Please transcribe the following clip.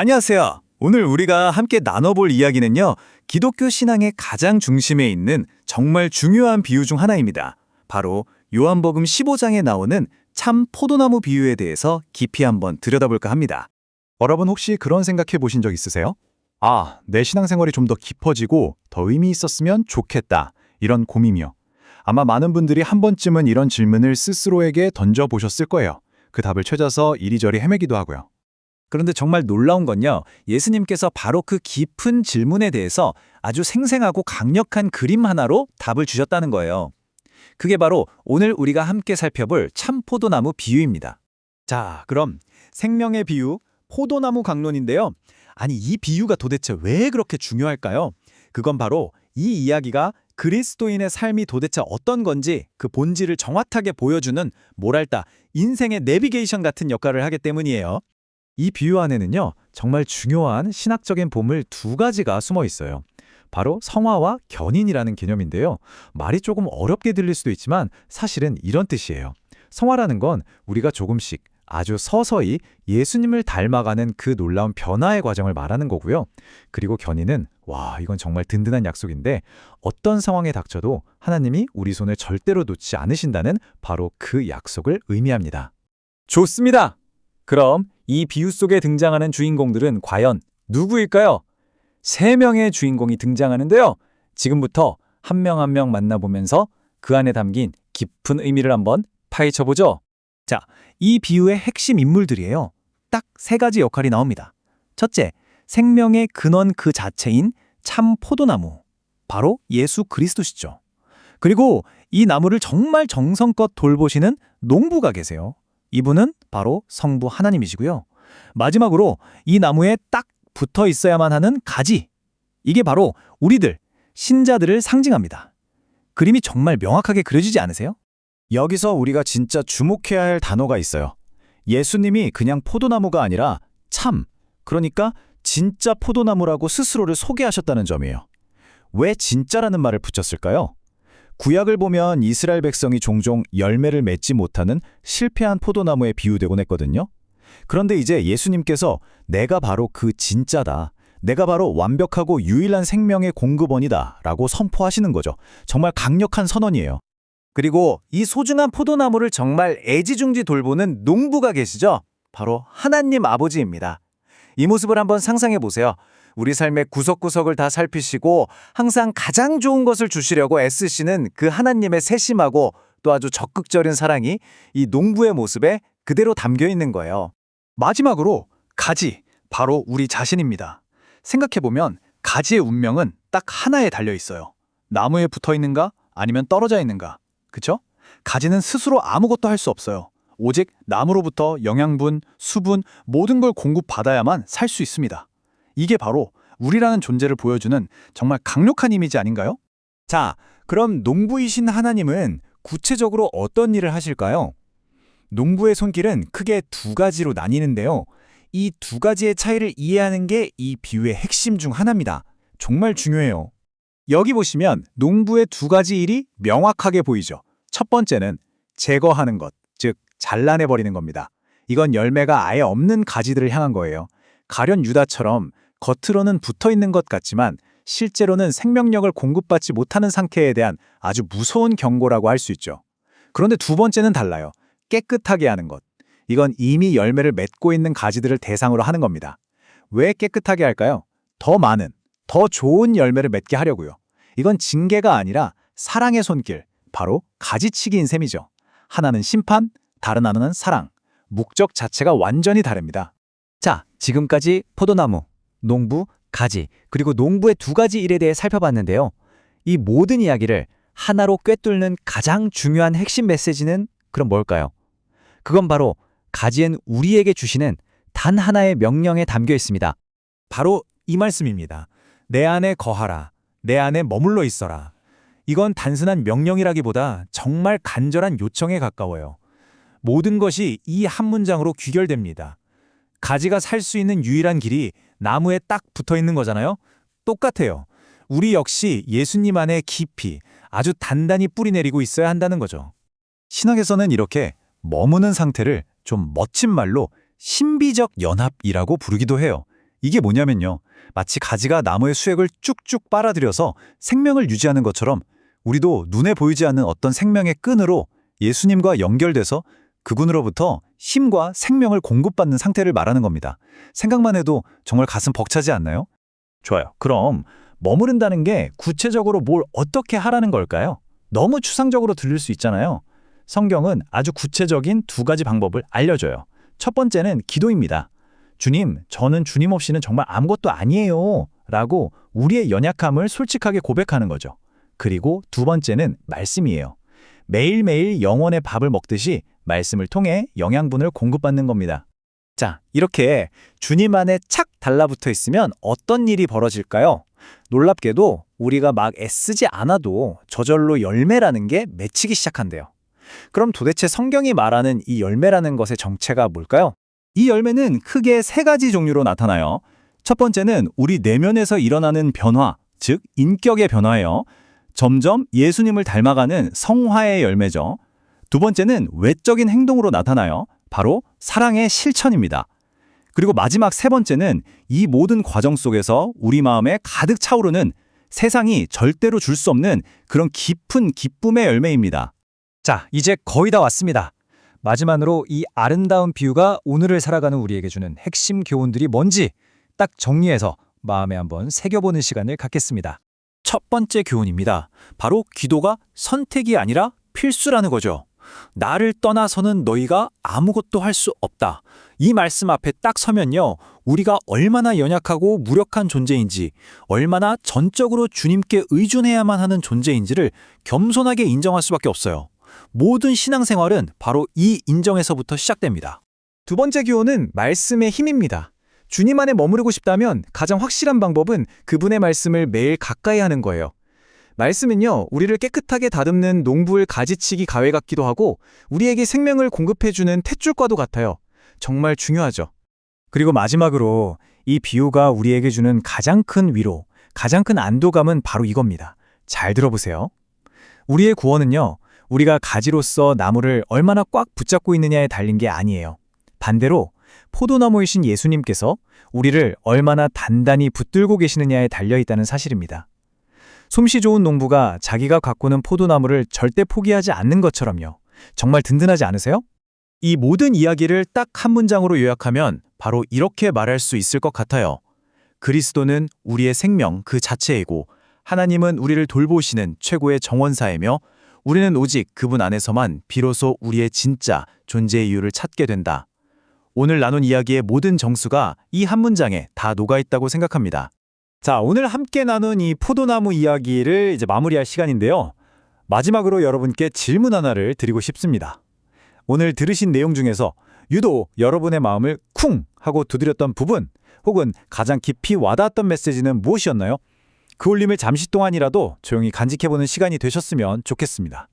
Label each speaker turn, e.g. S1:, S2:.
S1: 안녕하세요. 오늘 우리가 함께 나눠볼 이야기는요, 기독교 신앙의 가장 중심에 있는 정말 중요한 비유 중 하나입니다. 바로 요한복음 15장에 나오는 참 포도나무 비유에 대해서 깊이 한번 들여다볼까 합니다.
S2: 여러분 혹시 그런 생각해 보신 적 있으세요? 내 신앙생활이 좀 더 깊어지고 더 의미 있었으면 좋겠다. 이런 고민이요. 아마 많은 분들이 한 번쯤은 이런 질문을 스스로에게 던져보셨을 거예요. 그 답을 찾아서 이리저리 헤매기도 하고요.
S1: 그런데 정말 놀라운 건요, 예수님께서 바로 그 깊은 질문에 대해서 아주 생생하고 강력한 그림 하나로 답을 주셨다는 거예요. 그게 바로 오늘 우리가 함께 살펴볼 참 포도나무 비유입니다. 자, 그럼 생명의 비유, 포도나무 강론인데요. 아니, 이 비유가 도대체 왜 그렇게 중요할까요? 그건 바로 이 이야기가 그리스도인의 삶이 도대체 어떤 건지 그 본질을 정확하게 보여주는 뭐랄까 인생의 내비게이션 같은 역할을 하기 때문이에요. 이 비유 안에는요, 정말 중요한 신학적인 보물 두 가지가 숨어 있어요. 바로 성화와 견인이라는 개념인데요. 말이 조금 어렵게 들릴 수도 있지만 사실은 이런 뜻이에요. 성화라는 건 우리가 조금씩 아주 서서히 예수님을 닮아가는 그 놀라운 변화의 과정을 말하는 거고요. 그리고 견인은 이건 정말 든든한 약속인데 어떤 상황에 닥쳐도 하나님이 우리 손을 절대로 놓지 않으신다는 바로 그 약속을 의미합니다. 좋습니다. 그럼 이 비유 속에 등장하는 주인공들은 과연 누구일까요? 3명의 주인공이 등장하는데요. 지금부터 한 명 한 명 만나보면서 그 안에 담긴 깊은 의미를 한번 파헤쳐보죠. 자, 이 비유의 핵심 인물들이에요. 딱 3가지 역할이 나옵니다. 첫째, 생명의 근원 그 자체인 참 포도나무. 바로 예수 그리스도시죠. 그리고 이 나무를 정말 정성껏 돌보시는 농부가 계세요. 이분은 바로 성부 하나님이시고요. 마지막으로 이 나무에 딱 붙어 있어야만 하는 가지. 이게 바로 우리들, 신자들을 상징합니다. 그림이 정말 명확하게 그려지지 않으세요?
S2: 여기서 우리가 진짜 주목해야 할 단어가 있어요. 예수님이 그냥 포도나무가 아니라 참, 그러니까 진짜 포도나무라고 스스로를 소개하셨다는 점이에요. 왜 진짜라는 말을 붙였을까요? 구약을 보면 이스라엘 백성이 종종 열매를 맺지 못하는 실패한 포도나무에 비유되곤 했거든요. 그런데 이제 예수님께서 내가 바로 그 진짜다. 내가 바로 완벽하고 유일한 생명의 공급원이다 라고 선포하시는 거죠. 정말 강력한 선언이에요.
S1: 그리고 이 소중한 포도나무를 정말 애지중지 돌보는 농부가 계시죠? 바로 하나님 아버지입니다. 이 모습을 한번 상상해 보세요. 우리 삶의 구석구석을 다 살피시고 항상 가장 좋은 것을 주시려고 애쓰시는 그 하나님의 세심하고 또 아주 적극적인 사랑이 이 농부의 모습에 그대로 담겨 있는 거예요. 마지막으로 가지, 바로 우리 자신입니다. 생각해보면 가지의 운명은 딱 하나에 달려 있어요. 나무에 붙어 있는가 아니면 떨어져 있는가. 그쵸? 가지는 스스로 아무것도 할 수 없어요. 오직 나무로부터 영양분, 수분, 모든 걸 공급받아야만 살 수 있습니다. 이게 바로 우리라는 존재를 보여주는 정말 강력한 이미지 아닌가요? 자, 그럼 농부이신 하나님은 구체적으로 어떤 일을 하실까요? 농부의 손길은 크게 2가지로 나뉘는데요. 이 2가지의 차이를 이해하는 게 이 비유의 핵심 중 하나입니다. 정말 중요해요. 여기 보시면 농부의 2가지 일이 명확하게 보이죠. 첫 번째는 제거하는 것, 즉 잘라내버리는 겁니다. 이건 열매가 아예 없는 가지들을 향한 거예요. 가련 유다처럼 겉으로는 붙어있는 것 같지만 실제로는 생명력을 공급받지 못하는 상태에 대한 아주 무서운 경고라고 할 수 있죠. 그런데 2번째는 달라요. 깨끗하게 하는 것. 이건 이미 열매를 맺고 있는 가지들을 대상으로 하는 겁니다. 왜 깨끗하게 할까요? 더 많은, 더 좋은 열매를 맺게 하려고요. 이건 징계가 아니라 사랑의 손길, 바로 가지치기인 셈이죠. 하나는 심판, 다른 하나는 사랑. 목적 자체가 완전히 다릅니다. 자, 지금까지 포도나무, 농부, 가지, 그리고 농부의 2가지 일에 대해 살펴봤는데요. 이 모든 이야기를 하나로 꿰뚫는 가장 중요한 핵심 메시지는 그럼 뭘까요? 그건 바로 가지엔 우리에게 주시는 단 하나의 명령에 담겨 있습니다. 바로 이 말씀입니다. 내 안에 거하라. 내 안에 머물러 있어라. 이건 단순한 명령이라기보다 정말 간절한 요청에 가까워요. 모든 것이 이 한 문장으로 귀결됩니다. 가지가 살 수 있는 유일한 길이 나무에 딱 붙어 있는 거잖아요? 똑같아요. 우리 역시 예수님 안에 깊이, 아주 단단히 뿌리 내리고 있어야 한다는 거죠. 신학에서는 이렇게 머무는 상태를 좀 멋진 말로 신비적 연합이라고 부르기도 해요.
S2: 이게 뭐냐면요. 마치 가지가 나무의 수액을 쭉쭉 빨아들여서 생명을 유지하는 것처럼 우리도 눈에 보이지 않는 어떤 생명의 끈으로 예수님과 연결돼서 그분으로부터 힘과 생명을 공급받는 상태를 말하는 겁니다. 생각만 해도 정말 가슴 벅차지 않나요? 좋아요. 그럼 머무른다는 게 구체적으로 뭘 어떻게 하라는 걸까요? 너무 추상적으로 들릴 수 있잖아요. 성경은 아주 구체적인 두 가지 방법을 알려줘요. 첫 번째는 기도입니다. 주님, 저는 주님 없이는 정말 아무것도 아니에요. 라고 우리의 연약함을 솔직하게 고백하는 거죠. 그리고 두 번째는 말씀이에요. 매일매일 영혼의 밥을 먹듯이 말씀을 통해 영양분을 공급받는 겁니다.
S1: 자, 이렇게 주님 안에 착 달라붙어 있으면 어떤 일이 벌어질까요? 놀랍게도 우리가 막 애쓰지 않아도 저절로 열매라는 게 맺히기 시작한대요. 그럼 도대체 성경이 말하는 이 열매라는 것의 정체가 뭘까요?
S2: 이 열매는 크게 세 가지 종류로 나타나요. 첫 번째는 우리 내면에서 일어나는 변화, 즉 인격의 변화예요. 점점 예수님을 닮아가는 성화의 열매죠. 두 번째는 외적인 행동으로 나타나요. 바로 사랑의 실천입니다. 그리고 마지막 세 번째는 이 모든 과정 속에서 우리 마음에 가득 차오르는 세상이 절대로 줄 수 없는 그런 깊은 기쁨의 열매입니다.
S1: 자, 이제 거의 다 왔습니다. 마지막으로 이 아름다운 비유가 오늘을 살아가는 우리에게 주는 핵심 교훈들이 뭔지 딱 정리해서 마음에 한번 새겨보는 시간을 갖겠습니다. 첫 번째 교훈입니다. 바로 기도가 선택이 아니라 필수라는 거죠. 나를 떠나서는 너희가 아무것도 할 수 없다. 이 말씀 앞에 딱 서면요. 우리가 얼마나 연약하고 무력한 존재인지, 얼마나 전적으로 주님께 의존해야만 하는 존재인지를 겸손하게 인정할 수밖에 없어요. 모든 신앙생활은 바로 이 인정에서부터 시작됩니다. 두 번째 교훈은 말씀의 힘입니다. 주님 안에 머무르고 싶다면 가장 확실한 방법은 그분의 말씀을 매일 가까이 하는 거예요. 말씀은요, 우리를 깨끗하게 다듬는 농부의 가지치기 가위 같기도 하고 우리에게 생명을 공급해주는 탯줄과도 같아요. 정말 중요하죠. 그리고 마지막으로 이 비유가 우리에게 주는 가장 큰 위로, 가장 큰 안도감은 바로 이겁니다. 잘 들어보세요. 우리의 구원은요, 우리가 가지로서 나무를 얼마나 꽉 붙잡고 있느냐에 달린 게 아니에요. 반대로 포도나무이신 예수님께서 우리를 얼마나 단단히 붙들고 계시느냐에 달려있다는 사실입니다. 솜씨 좋은 농부가 자기가 가꾸는 포도나무를 절대 포기하지 않는 것처럼요. 정말 든든하지 않으세요? 이 모든 이야기를 딱 한 문장으로 요약하면 바로 이렇게 말할 수 있을 것 같아요. 그리스도는 우리의 생명 그 자체이고 하나님은 우리를 돌보시는 최고의 정원사이며 우리는 오직 그분 안에서만 비로소 우리의 진짜 존재의 이유를 찾게 된다. 오늘 나눈 이야기의 모든 정수가 이 한 문장에 다 녹아있다고 생각합니다. 자, 오늘 함께 나눈 이 포도나무 이야기를 이제 마무리할 시간인데요. 마지막으로 여러분께 질문 하나를 드리고 싶습니다. 오늘 들으신 내용 중에서 유독 여러분의 마음을 쿵 하고 두드렸던 부분 혹은 가장 깊이 와닿았던 메시지는 무엇이었나요? 그 울림을 잠시 동안이라도 조용히 간직해보는 시간이 되셨으면 좋겠습니다.